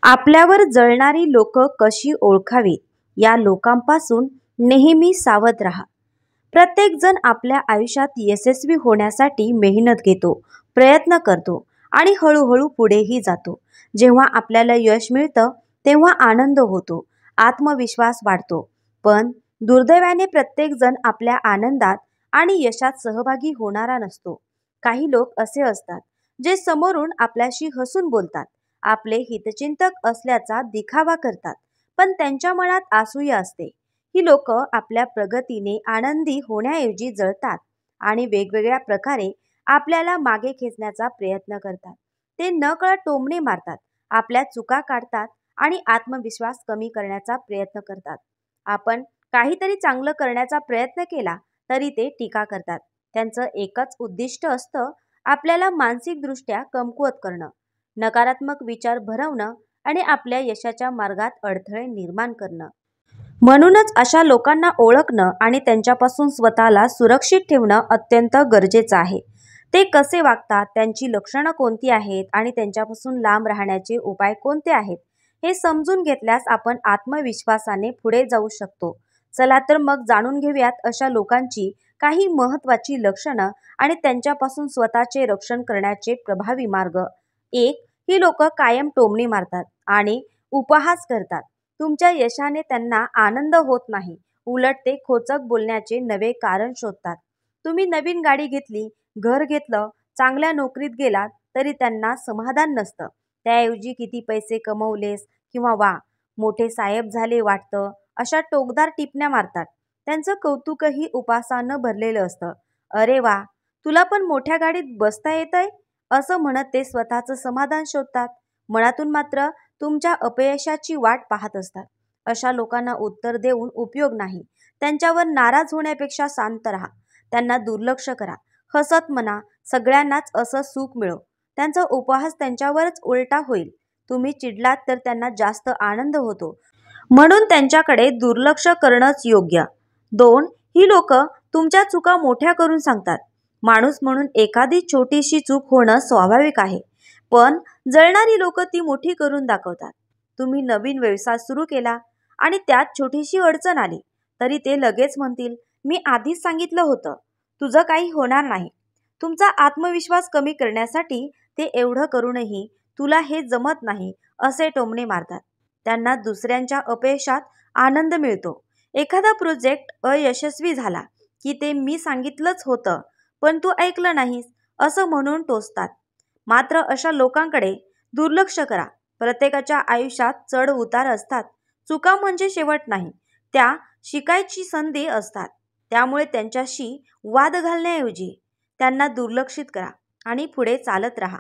आपल्यावर जळणारी लोक कशी ओळखावीत या लोकांपासून नेहमी सावध राहा. प्रत्येक जण आपल्या आयुष्यात यशस्वी होण्यासाठी मेहनत घेतो, प्रयत्न करतो आणि हळूहळू पुढेही जातो. जेव्हा आपल्याला यश मिळतं तेव्हा आनंद होतो, आत्मविश्वास वाढतो. पण दुर्दैवाने प्रत्येक जण आपल्या आनंदात आणि यशात सहभागी होणारा नसतो. काही लोक असे असतात जे समोरून आपल्याशी हसून बोलतात, आपले हितचिंतक असल्याचा दिखावा करतात, पण त्यांच्या मनात असूया असते. ही लोक आपल्या प्रगतीने आनंदी होण्याऐवजी जळतात आणि वेगवेगळ्या प्रकारे आपल्याला मागे खेचण्याचा प्रयत्न करतात. ते नकळत टोमणे मारतात, आपल्या चुका काढतात आणि आत्मविश्वास कमी करण्याचा प्रयत्न करतात. आपण काहीतरी चांगलं करण्याचा प्रयत्न केला तरी ते टीका करतात. त्यांचं एकच उद्दिष्ट असतं, आपल्याला मानसिकदृष्ट्या कमकुवत करणं, नकारात्मक विचार भरवणं आणि आपल्या यशाच्या मार्गात अडथळे निर्माण करणं. म्हणूनच अशा लोकांना ओळखणं आणि त्यांच्यापासून स्वतःला सुरक्षित ठेवणं अत्यंत गरजेचं आहे. ते कसे वागतात, त्यांची लक्षणं कोणती आहेत आणि त्यांच्यापासून लांब राहण्याचे उपाय कोणते आहेत, हे समजून घेतल्यास आपण आत्मविश्वासाने पुढे जाऊ शकतो. चला तर मग जाणून घेऊयात अशा लोकांची काही महत्त्वाची लक्षणं आणि त्यांच्यापासून स्वतःचे रक्षण करण्याचे प्रभावी मार्ग. 1. ही लोक कायम टोमणे मारतात आणि उपहास करतात. तुमच्या यशाने त्यांना आनंद होत नाही, उलट ते खोचक बोलण्याचे नवे कारण शोधतात. तुम्ही नवीन गाडी घेतली, घर घेतलं, चांगल्या नोकरीत गेलात तरी त्यांना समाधान नसतं. त्याऐवजी किती पैसे कमवलेस किंवा वा मोठे साहेब झाले वाटतं, अशा टोकदार टिपण्या मारतात. त्यांचं कौतुकही उपासानं भरलेलं असतं. अरे वा, तुला पण मोठ्या गाडीत बसता येतंय, असं म्हणत ते स्वतःचं समाधान शोधतात. मनातून मात्र तुमच्या अपयशाची वाट पाहत असतात. अशा लोकांना उत्तर देऊन उपयोग नाही. त्यांच्यावर नाराज होण्यापेक्षा शांत राहा. त्यांना दुर्लक्ष करा. हसत म्हणा, सगळ्यांनाच असं सुख मिळो. त्यांचा उपहास त्यांच्यावरच उलटा होईल. तुम्ही चिडलात तर त्यांना जास्त आनंद होतो. म्हणून त्यांच्याकडे दुर्लक्ष करणंच योग्य. 2. ही लोक तुमच्या चुका मोठ्या करून सांगतात. माणूस म्हणून एखादी छोटीशी चूक होणं स्वाभाविक आहे, पण जळणारी लोक ती मोठी करून दाखवतात. तुम्ही नवीन व्यवसाय सुरू केला आणि त्यात छोटीशी अडचण आली तरी ते लगेच म्हणतील, मी आधीच सांगितलं होतं, तुझं काही होणार नाही. तुमचा आत्मविश्वास कमी करण्यासाठी ते एवढं करूनही तुला हे जमत नाही असे टोमणे मारतात. त्यांना दुसऱ्यांच्या अपयशात आनंद मिळतो. एखादा प्रोजेक्ट अयशस्वी झाला की ते मी सांगितलंच होतं पण तू ऐकलं नाहीस असं म्हणून टोचतात. मात्र अशा लोकांकडे दुर्लक्ष करा. प्रत्येकाच्या आयुष्यात चढ उतार असतात. चुका म्हणजे शेवट नाही, त्या शिकायची संधी असतात. त्यामुळे त्यांच्याशी वाद घालण्याऐवजी त्यांना दुर्लक्षित करा आणि पुढे चालत राहा.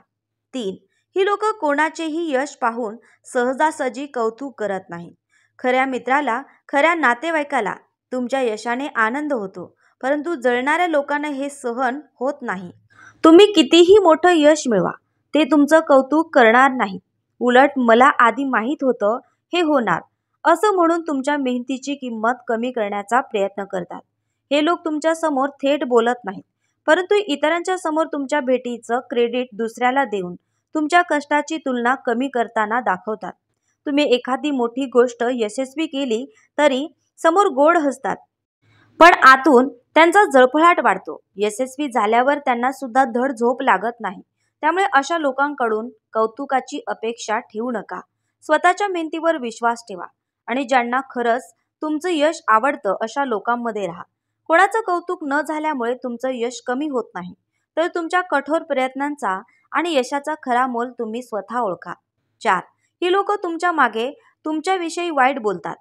3. ही लोक कोणाचेही यश पाहून सहजासहजी कौतुक करत नाहीत. खऱ्या मित्राला, खऱ्या नातेवाईकाला तुमच्या यशाने आनंद होतो, परंतु जळणाऱ्या लोकांना हे सहन होत नाही. तुम्ही कितीही मोठं यश मिळवा, ते तुमचं कौतुक करणार नाहीत. उलट मला आधी माहीत होतं हे होणार असं म्हणून तुमच्या मेहनतीची किंमत कमी करण्याचा प्रयत्न करतात. हे लोक तुमच्या समोर थेट बोलत नाहीत, परंतु इतरांच्या समोर तुमच्या भेटीचं क्रेडिट दुसऱ्याला देऊन तुमच्या कष्टाची तुलना कमी करताना दाखवतात. तुम्ही एखादी मोठी गोष्ट यशस्वी केली तरी समोर गोड हसतात, पण आतून त्यांचा जळफळाट वाढतो. यशस्वी झाल्यावर त्यांना सुद्धा धड झोप लागत नाही. त्यामुळे अशा लोकांकडून कौतुकाची अपेक्षा ठेवू नका. स्वतःच्या मेहनतीवर विश्वास ठेवा आणि ज्यांना खरंच तुमचं यश आवडतं अशा लोकांमध्ये राहा. कोणाचं कौतुक न झाल्यामुळे तुमचं यश कमी होत नाही, तर तुमच्या कठोर प्रयत्नांचा आणि यशाचा खरा मोल तुम्ही स्वतः ओळखा. 4. ही लोक तुमच्या मागे तुमच्याविषयी वाईट बोलतात.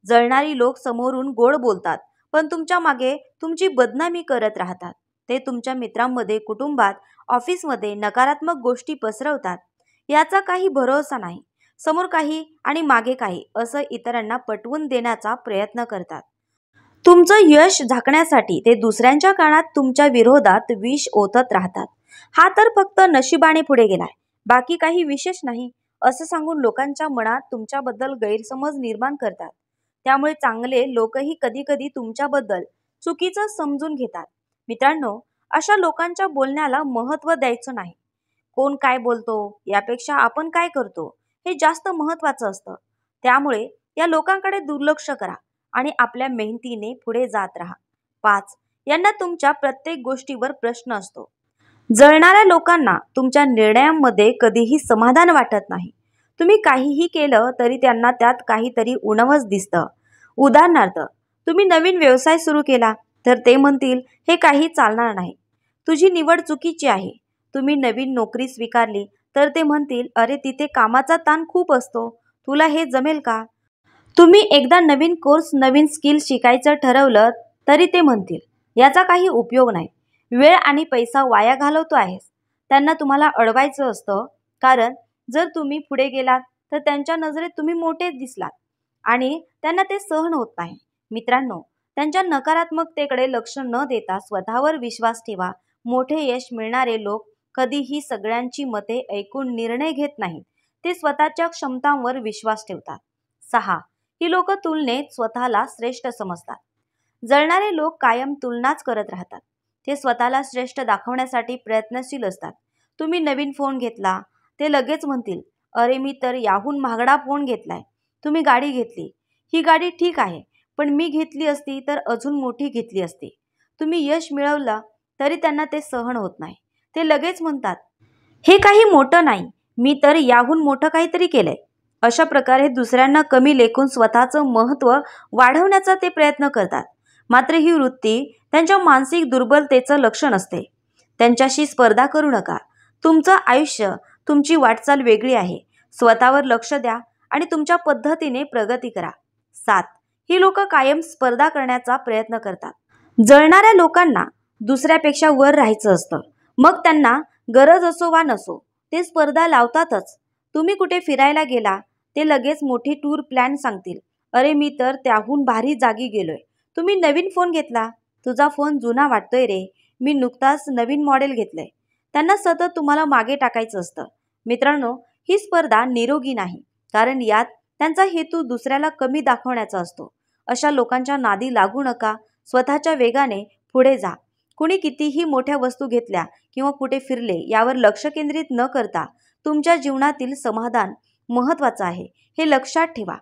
जळणारी लोक समोरून गोड बोलतात, पण तुमच्या मागे तुमची बदनामी करत राहतात. ते तुमच्या मित्रांमध्ये, कुटुंबात, ऑफिसमध्ये नकारात्मक गोष्टी पसरवतात. याचा काही भरोसा नाही. समोर काही आणि मागे काही असं इतरांना पटवून देण्याचा प्रयत्न करतात. तुमचं यश झाकण्यासाठी ते दुसऱ्यांच्या कानात तुमच्या विरोधात विष ओतत राहतात. हा तर फक्त नशिबाने पुढे गेलाय, बाकी काही विशेष नाही असं सांगून लोकांच्या मनात तुमच्याबद्दल गैरसमज निर्माण करतात. त्यामुळे चांगले लोकही कधी कधी तुमच्याबद्दल चुकीचं समजून घेतात. मित्रांनो, अशा लोकांच्या बोलण्याला महत्त्व द्यायचं नाही. कोण काय बोलतो यापेक्षा आपण काय करतो हे जास्त महत्त्वाचं असतं. त्यामुळे या लोकांकडे दुर्लक्ष करा आणि आपल्या मेहनतीने पुढे जात राहा. 5. यांना तुमच्या प्रत्येक गोष्टीवर प्रश्न असतो. जळणाऱ्या लोकांना तुमच्या निर्णयांमध्ये कधीही समाधान वाटत नाही. तुम्ही काहीही केलं तरी त्यांना त्यात काहीतरी उणवच दिसतं. उदाहरणार्थ, तुम्ही नवीन व्यवसाय सुरू केला तर ते म्हणतील हे काही चालणार नाही. तुझी निवड चुकीची आहे. तुम्ही नवीन नोकरी स्वीकारली तर ते म्हणतील अरे तिथे कामाचा ताण खूप असतो, तुला हे जमेल का? तुम्ही एकदा नवीन कोर्स नवीन स्किल शिकायचं ठरवलं तरी ते म्हणतील याचा काही उपयोग नाही, वेळ आणि पैसा वाया घालवतो आहेस. त्यांना तुम्हाला अडवायचं असतं, कारण जर तुम्ही पुढे गेलात तर त्यांच्या नजरेत तुम्ही मोठे दिसलात आणि त्यांना ते सहन होत नाही. मित्रांनो, त्यांच्या नकारात्मकतेकडे लक्ष न देता स्वतःवर विश्वास ठेवा. मोठे यश मिळणारे लोक कधीही सगळ्यांची मते ऐकून निर्णय घेत नाहीत. ते स्वतःच्या क्षमतांवर विश्वास ठेवतात. 6. ही लोक तुलनेत स्वतःला श्रेष्ठ समजतात. जळणारे लोक कायम तुलनाच करत राहतात. ते स्वतःला श्रेष्ठ दाखवण्यासाठी प्रयत्नशील असतात. तुम्ही नवीन फोन घेतला, ते लगेच म्हणतील अरे मी तर याहून महागडा फोन घेतलाय. तुम्ही गाडी घेतली, ही गाडी ठीक आहे, पण मी घेतली असती तर अजून मोठी घेतली असती. तुम्ही यश मिळवलं तरी त्यांना ते सहन होत नाही. ते लगेच म्हणतात हे काही मोठं नाही, मी तर याहून मोठं काहीतरी केलंय. अशा प्रकारे दुसऱ्यांना कमी लेखून स्वतःचं महत्त्व वाढवण्याचा ते प्रयत्न करतात. मात्र ही वृत्ती त्यांच्या मानसिक दुर्बलतेचं लक्षण असते. त्यांच्याशी स्पर्धा करू नका. तुमचं आयुष्य, तुमची वाटचाल वेगळी आहे. स्वतःवर लक्ष द्या आणि तुमच्या पद्धतीने प्रगती करा. 7. ही लोक कायम स्पर्धा करण्याचा प्रयत्न करतात. जळणाऱ्या लोकांना दुसऱ्यापेक्षा वर राहायचं असतं. मग त्यांना गरज असो वा नसो, ते स्पर्धा लावतातच. तुम्ही कुठे फिरायला गेला, ते लगेच मोठी टूर प्लॅन सांगतील. अरे मी तर त्याहून भारी जागी गेलोय. तुम्ही नवीन फोन घेतला, तुझा फोन जुना वाटतोय रे, मी नुकताच नवीन मॉडेल घेतलंय. त्यांना सतत तुम्हाला मागे टाकायचं असतं. मित्रांनो, ही स्पर्धा निरोगी नाही, कारण यात त्यांचा हेतू दुसऱ्याला कमी दाखवण्याचा असतो. अशा लोकांच्या नादी लागू नका. स्वतःच्या वेगाने पुढे जा. कुणी कितीही मोठ्या वस्तू घेतल्या किंवा कुठे फिरले यावर लक्ष केंद्रित न करता तुमच्या जीवनातील समाधान महत्त्वाचं आहे, हे लक्षात ठेवा.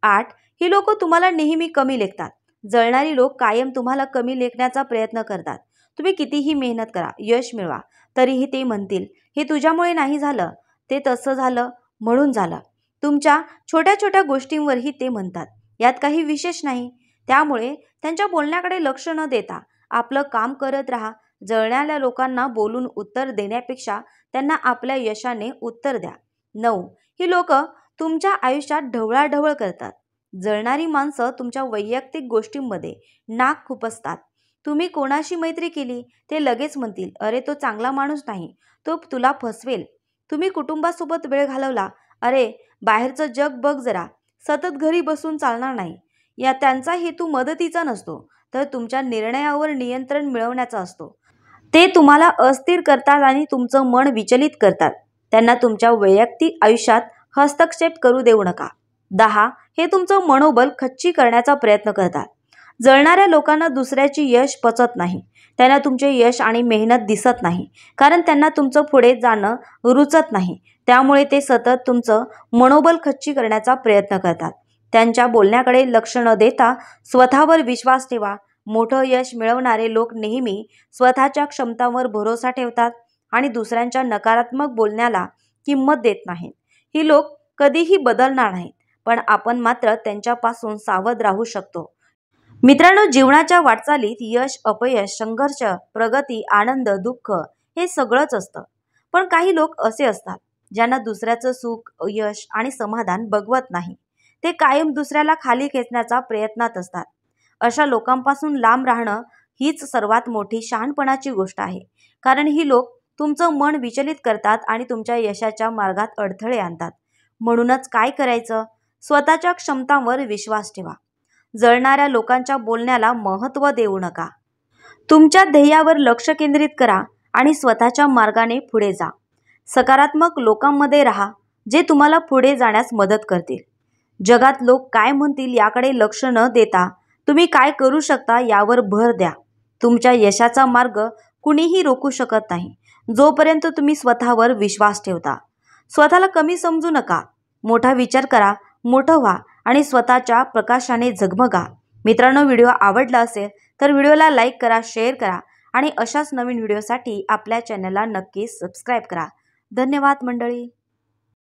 8. ही लोक तुम्हाला नेहमी कमी लेखतात. जळणारी लोक कायम तुम्हाला कमी लेखण्याचा प्रयत्न करतात. तुम्ही कितीही मेहनत करा, यश मिळवा, तरीही ते म्हणतील हे तुझ्यामुळे नाही झालं, ते तसं झालं म्हणून झालं. तुमच्या छोट्या छोट्या गोष्टींवरही ते म्हणतात यात काही विशेष नाही. त्यामुळे त्यांच्या बोलण्याकडे लक्ष न देता आपलं काम करत राहा. जळणाऱ्या लोकांना बोलून उत्तर देण्यापेक्षा त्यांना आपल्या यशाने उत्तर द्या. 9. ही लोक तुमच्या आयुष्यात ढवळाढवळ करतात. जळणारी माणसं तुमच्या वैयक्तिक गोष्टींमध्ये नाक खुपसतात. तुम्ही कोणाशी मैत्री केली, ते लगेच म्हणतील अरे तो चांगला माणूस नाही, तो तुला फसवेल. तुम्ही कुटुंबासोबत वेळ घालवला, अरे बाहेरचं जग बघ जरा, सतत घरी बसून चालणार नाही. या त्यांचा हेतू मदतीचा नसतो, तर तुमच्या निर्णयावर नियंत्रण मिळवण्याचा असतो. ते तुम्हाला अस्थिर करतात आणि तुमचं मन विचलित करतात. त्यांना तुमच्या वैयक्तिक आयुष्यात हस्तक्षेप करू देऊ नका. 10. हे तुमचं मनोबल खच्ची करण्याचा प्रयत्न करतात. जळणाऱ्या लोकांना दुसऱ्याची यश पचत नाही. त्यांना तुमचे यश आणि मेहनत दिसत नाही, कारण त्यांना तुमचं पुढे जाणं रुचत नाही. त्यामुळे ते सतत तुमचं मनोबल खच्ची करण्याचा प्रयत्न करतात. त्यांच्या बोलण्याकडे लक्ष न देता स्वतःवर विश्वास ठेवा. मोठं यश मिळवणारे लोक नेहमी स्वतःच्या क्षमतांवर भरोसा ठेवतात आणि दुसऱ्यांच्या नकारात्मक बोलण्याला किंमत देत नाहीत. ही लोक कधीही बदलणार नाहीत, पण आपण मात्र त्यांच्यापासून सावध राहू शकतो. मित्रांनो, जीवनाच्या वाटचालीत यश, अपयश, संघर्ष, प्रगती, आनंद, दुःख हे सगळंच असतं. पण काही लोक असे असतात ज्यांना दुसऱ्याचं सुख, यश आणि समाधान बघवत नाही. ते कायम दुसऱ्याला खाली खेचण्याचा प्रयत्नात असतात. अशा लोकांपासून लांब राहणं हीच सर्वात मोठी शहाणपणाची गोष्ट आहे, कारण ही लोक तुमचं मन विचलित करतात आणि तुमच्या यशाच्या मार्गात अडथळे आणतात. म्हणूनच काय करायचं? स्वतःच्या क्षमतांवर विश्वास ठेवा. जळणाऱ्या लोकांच्या बोलण्याला महत्त्व देऊ नका. तुमच्या ध्येयावर लक्ष केंद्रित करा आणि स्वतःच्या मार्गाने पुढे जा. सकारात्मक लोकांमध्ये राहा, जे तुम्हाला पुढे जाण्यास मदत करतील. जगात लोक काय म्हणतील याकडे लक्ष न देता तुम्ही काय करू शकता यावर भर द्या. तुमच्या यशाचा मार्ग कुणीही रोखू शकत नाही, जोपर्यंत तुम्ही स्वतःवर विश्वास ठेवता. स्वतःला कमी समजू नका. मोठा विचार करा, मोठं व्हा आणि स्वतःच्या प्रकाशाने झगमगा. मित्रांनो, व्हिडिओ आवडला असेल तर व्हिडिओला लाईक करा, शेअर करा आणि अशाच नवीन व्हिडिओसाठी आपल्या चॅनलला नक्की सबस्क्राईब करा. धन्यवाद मंडळी.